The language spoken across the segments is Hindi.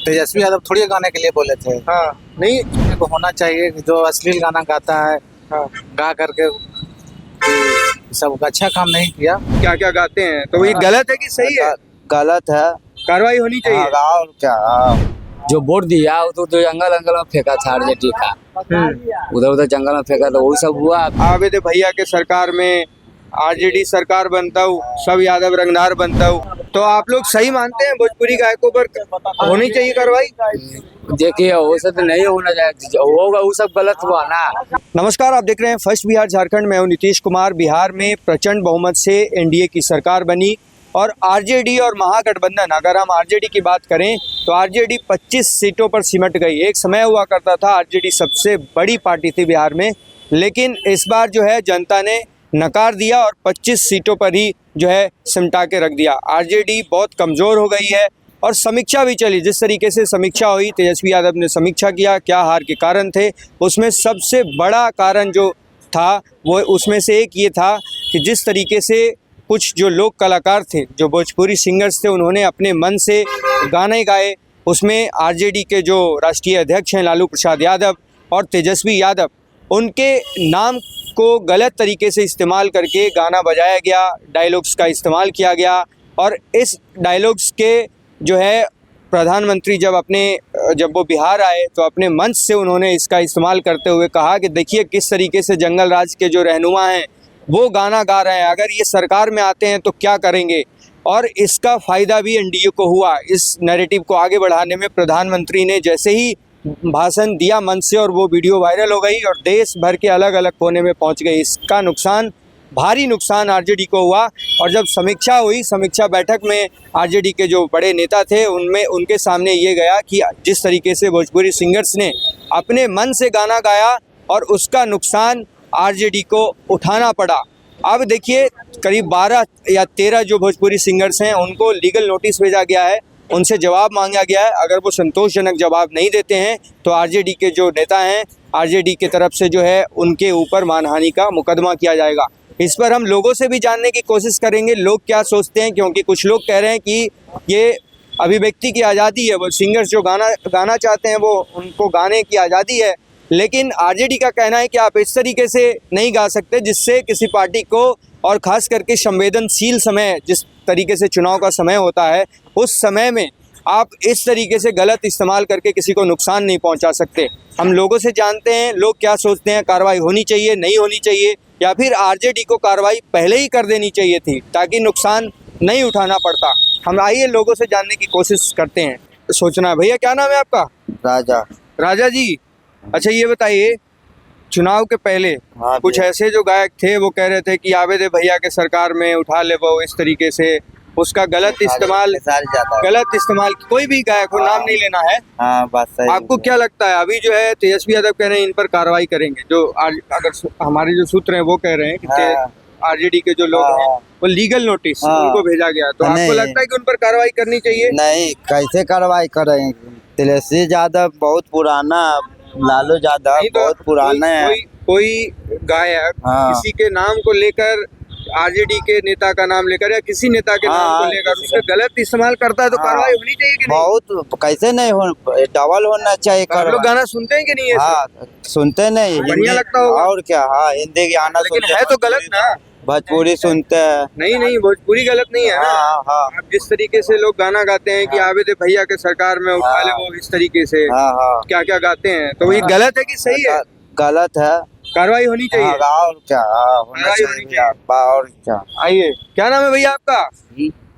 तेजस्वी यादव थोड़ी गाने के लिए बोले थे। हाँ नहीं। को होना चाहिए जो अश्लील गाना गाता है, हाँ गा करके सब अच्छा काम नहीं किया। क्या क्या गाते हैं तो ये गलत है कि सही है? गलत है। कार्रवाई होनी चाहिए। और क्या। जो वोट दिया वो तो जंगल अंगल में फेंका था आरजेडी का, उधर उधर जंगल में फेंका तो वही सब हुआ। आवे दे भैया के सरकार में आरजेडी सरकार बनता हूँ, सब यादव रंगदार बनता हूँ, तो आप लोग सही मानते हैं भोजपुरी गायकों पर होनी चाहिए कार्रवाई? देखिए वो सब तो नहीं होना चाहिए, होगा वो सब गलत हुआ ना। नमस्कार, आप देख रहे हैं फर्स्ट बिहार झारखंड। मैं हूं नीतीश कुमार। बिहार में प्रचंड बहुमत से एनडीए की सरकार बनी और आरजेडी और महागठबंधन, अगर हम आरजेडी की बात करें तो आरजेडी 25 सीटों पर सिमट गई। एक समय हुआ करता था आरजेडी सबसे बड़ी पार्टी थी बिहार में, लेकिन इस बार जो है जनता ने नकार दिया और 25 सीटों पर ही जो है सिमटा के रख दिया। आरजेडी बहुत कमज़ोर हो गई है और समीक्षा भी चली। जिस तरीके से समीक्षा हुई, तेजस्वी यादव ने समीक्षा किया, क्या हार के कारण थे, उसमें सबसे बड़ा कारण जो था वो उसमें से एक ये था कि जिस तरीके से कुछ जो लोक कलाकार थे, जो भोजपुरी सिंगर्स थे, उन्होंने अपने मन से गाने गाए। उसमें आरजेडी के जो राष्ट्रीय अध्यक्ष हैं लालू प्रसाद यादव और तेजस्वी यादव, उनके नाम को गलत तरीके से इस्तेमाल करके गाना बजाया गया, डायलॉग्स का इस्तेमाल किया गया। और इस डायलॉग्स के जो है प्रधानमंत्री जब वो बिहार आए तो अपने मंच से उन्होंने इसका इस्तेमाल करते हुए कहा कि देखिए किस तरीके से जंगल राज के जो रहनुमा हैं वो गाना गा रहे हैं, अगर ये सरकार में आते हैं तो क्या करेंगे। और इसका फ़ायदा भी एनडीए को हुआ। इस नैरेटिव को आगे बढ़ाने में प्रधानमंत्री ने जैसे ही भाषण दिया मंच से और वो वीडियो वायरल हो गई और देश भर के अलग अलग कोने में पहुंच गई। इसका नुकसान, भारी नुकसान आरजेडी को हुआ। और जब समीक्षा हुई, समीक्षा बैठक में आरजेडी के जो बड़े नेता थे उनके सामने ये गया कि जिस तरीके से भोजपुरी सिंगर्स ने अपने मन से गाना गाया और उसका नुकसान आरजेडी को उठाना पड़ा। अब देखिए करीब 12 या 13 जो भोजपुरी सिंगर्स हैं उनको लीगल नोटिस भेजा गया है, उनसे जवाब मांगा गया है। अगर वो संतोषजनक जवाब नहीं देते हैं तो आरजेडी के जो नेता हैं, आरजेडी की तरफ से जो है उनके ऊपर मानहानि का मुकदमा किया जाएगा। इस पर हम लोगों से भी जानने की कोशिश करेंगे लोग क्या सोचते हैं, क्योंकि कुछ लोग कह रहे हैं कि ये अभिव्यक्ति की आज़ादी है, वो सिंगर्स जो गाना चाहते हैं वो उनको गाने की आज़ादी है। लेकिन आरजेडी का कहना है कि आप इस तरीके से नहीं गा सकते जिससे किसी पार्टी को, और ख़ास करके संवेदनशील समय जिस तरीके से चुनाव का समय होता है, उस समय में आप इस तरीके से गलत इस्तेमाल करके किसी को नुकसान नहीं पहुंचा सकते। हम लोगों से जानते हैं लोग क्या सोचते हैं, कार्रवाई होनी चाहिए, नहीं होनी चाहिए, या फिर आरजेडी को कार्रवाई पहले ही कर देनी चाहिए थी ताकि नुकसान नहीं उठाना पड़ता। हम आइए लोगों से जानने की कोशिश करते हैं। सोचना भैया, क्या नाम है आपका? राजा। राजा जी, अच्छा ये बताइए, चुनाव के पहले कुछ ऐसे जो गायक थे वो कह रहे थे कि आवे दे भैया के सरकार में उठा ले, वो इस तरीके से उसका गलत इस्तेमाल कोई भी गायक हो, नाम नहीं लेना है। हाँ, बात सही। आपको क्या लगता है? अभी जो है तेजस्वी यादव कह रहे हैं इन पर कार्रवाई करेंगे, जो अगर हमारे जो सूत्र हैं वो कह रहे हैं कि आरजेडी के जो लोग हैं वो लीगल नोटिस उनको भेजा गया, तो आपको लगता है कि उन पर कार्रवाई करनी चाहिए? नहीं, कैसे कार्रवाई करेंगे? तेजस्वी यादव बहुत पुराना, लालू यादव बहुत पुराना है। कोई गायक किसी के नाम को लेकर, आरजेडी के नेता का नाम लेकर या किसी नेता के नाम को लेकर उसका गलत इस्तेमाल करता है तो कार्रवाई होनी चाहिए कि नहीं? बहुत, कैसे नहीं हो, डबल होना चाहिए। आप लोग गाना सुनते हैं कि नहीं? सुनते नहीं, बढ़िया लगता होगा। और क्या, हाँ हिंदी गाना सुनते है तो गलत ना, भोजपुरी सुनते हैं। नहीं भोजपुरी गलत नहीं है ना। अब जिस तरीके से लोग गाना गाते हैं कि आवे दे भैया के सरकार में उठा ले, वो इस तरीके से क्या क्या गाते हैं, तो ये गलत है कि सही है? गलत है, कार्रवाई होनी चाहिए। और क्या, और क्या। आइए, क्या नाम है भैया आपका?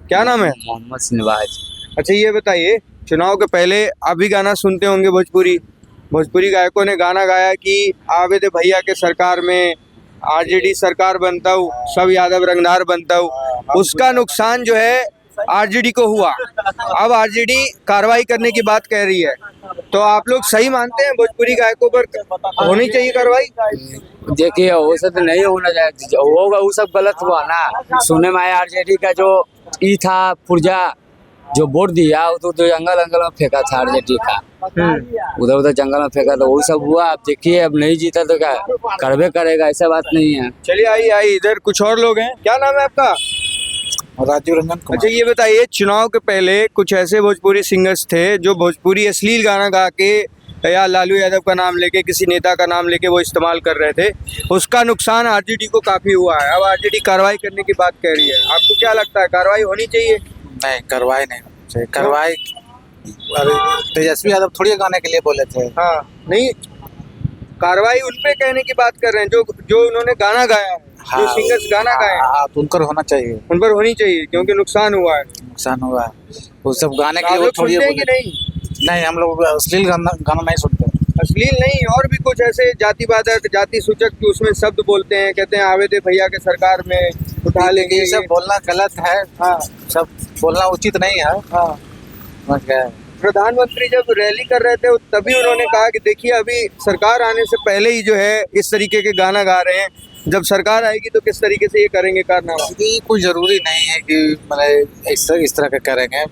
क्या नाम है? मोहम्मद सिनवाज। अच्छा ये बताइए, चुनाव के पहले आप भी गाना सुनते होंगे, भोजपुरी गायकों ने गाना गाया कि आवे दे भैया के सरकार में आरजेडी सरकार बनता हूँ, सब यादव रंगदार बनता हूँ। उसका नुकसान जो है आरजेडी को हुआ। अब आरजेडी कार्रवाई करने की बात कह रही है, तो आप लोग सही मानते हैं भोजपुरी गायकों पर होनी चाहिए कार्रवाई? देखिए वो सब तो नहीं होना चाहिए, होगा वो सब गलत हुआ ना। सुने में आया आरजेडी का जो ई था पुर्जा, जो वोट दिया वो तो जंगल अंगल में फेंका था आरजेडी का, उधर उधर जंगल में फेंका तो वही सब हुआ। अब देखिए अब नहीं जीता तो क्या करबे करेगा, ऐसा बात नहीं है। चलिए आइए, इधर कुछ और लोग हैं। क्या नाम है आपका? राजीव रंजन कुमार। अच्छा ये बताइए, चुनाव के पहले कुछ ऐसे भोजपुरी सिंगर्स थे जो भोजपुरी अश्लील गाना गा के या लालू यादव का नाम लेके, किसी नेता का नाम लेके वो इस्तेमाल कर रहे थे। उसका नुकसान आरजेडी को काफी हुआ है। अब आरजेडी कार्रवाई करने की बात कह रही है। आपको क्या लगता है, कार्रवाई होनी चाहिए? नहीं, कार्रवाई नहीं होनी चाहिए। कार्रवाई अरे तेजस्वी यादव थोड़ी गाने के लिए बोले थे। हाँ, नहीं, कार्रवाई उन पे कहने की बात कर रहे हैं जो उन्होंने गाना गाया है, जो सिंगर्स गाना गाए हैं, हाँ, तो उनकर होना चाहिए, उन पर होनी चाहिए क्योंकि नुकसान हुआ है। नुकसान हुआ है। वो सब गाने के आप लिए वो लोग थोड़ी सुनते हैं कि बोले। नहीं? नहीं, हम लोग अश्लील गाना नहीं सुनते। अश्लील नहीं, और भी कुछ ऐसे जातिवादक, जाति सूचक उसमें शब्द बोलते हैं, कहते हैं आवे दे भैया के सरकार में उठा लेंगे। ये सब बोलना गलत है। हाँ, सब बोलना उचित नहीं है। हाँ। समझ गए? प्रधानमंत्री जब रैली कर रहे थे तभी उन्होंने कहा कि देखिए अभी सरकार आने से पहले ही जो है इस तरीके के गाना गा रहे हैं, जब सरकार आएगी तो किस तरीके से ये करेंगे कारनामा। ये कोई जरूरी नहीं है कि मतलब इस तरह का करेंगे।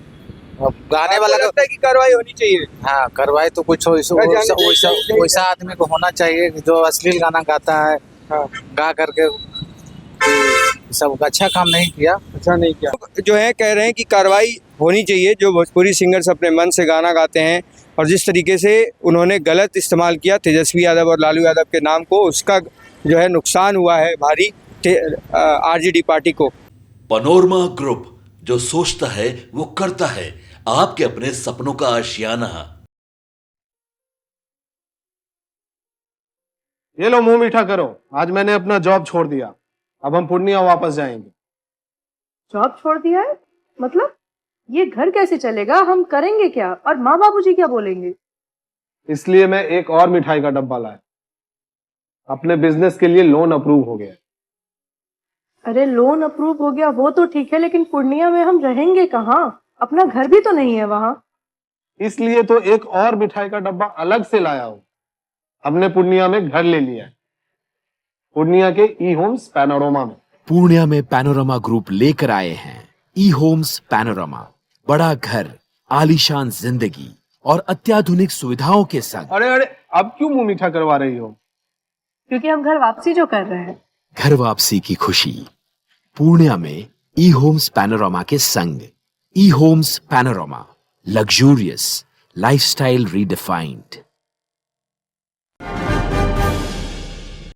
अब गाने वाला आपको लगता है कि कार्रवाई होनी चाहिए? हाँ, कार्रवाई तो कुछ वैसा आदमी को होना चाहिए जो अश्लील गाना गाता है। हाँ, गा करके सब अच्छा काम नहीं किया। अच्छा नहीं किया। जो है कह रहे हैं कि कार्रवाई होनी चाहिए, जो भोजपुरी सिंगर्स अपने मन से गाना गाते हैं और जिस तरीके से उन्होंने गलत इस्तेमाल किया तेजस्वी यादव और लालू यादव के नाम को, उसका जो है नुकसान हुआ है भारी आरजेडी पार्टी को। पनोरमा ग्रुप, जो सोचता है वो करता है, आपके अपने सपनों का आशियाना। ये लो, मुंह मीठा करो। आज मैंने अपना जॉब छोड़ दिया, अब हम पूर्णिया वापस जाएंगे। जॉब छोड़ दिया है? मतलब ये घर कैसे चलेगा? हम करेंगे क्या? और माँ बाबूजी क्या बोलेंगे? इसलिए मैं एक और मिठाई का डब्बा लाया। अपने बिजनेस के लिए लोन अप्रूव हो गया। अरे लोन अप्रूव हो गया वो तो ठीक है, लेकिन पूर्णिया में हम रहेंगे कहाँ? अपना घर भी तो नहीं है वहाँ। इसलिए तो एक और मिठाई का डब्बा अलग से लाया हूँ। हमने पूर्णिया में घर ले लिया है, पूर्णिया के ई होम्स पैनोरमा में। पूर्णिया में पैनोरमा ग्रुप लेकर आए हैं ई होम्स पैनोरमा। बड़ा घर, आलीशान जिंदगी और अत्याधुनिक सुविधाओं के संग। अरे अरे, अब क्यों मुंह मीठा करवा रही हो? क्योंकि हम घर वापसी जो कर रहे हैं। घर वापसी की खुशी पूर्णिया में ई होम्स पैनोरमा के संग। E Homes Panorama, luxurious lifestyle redefined.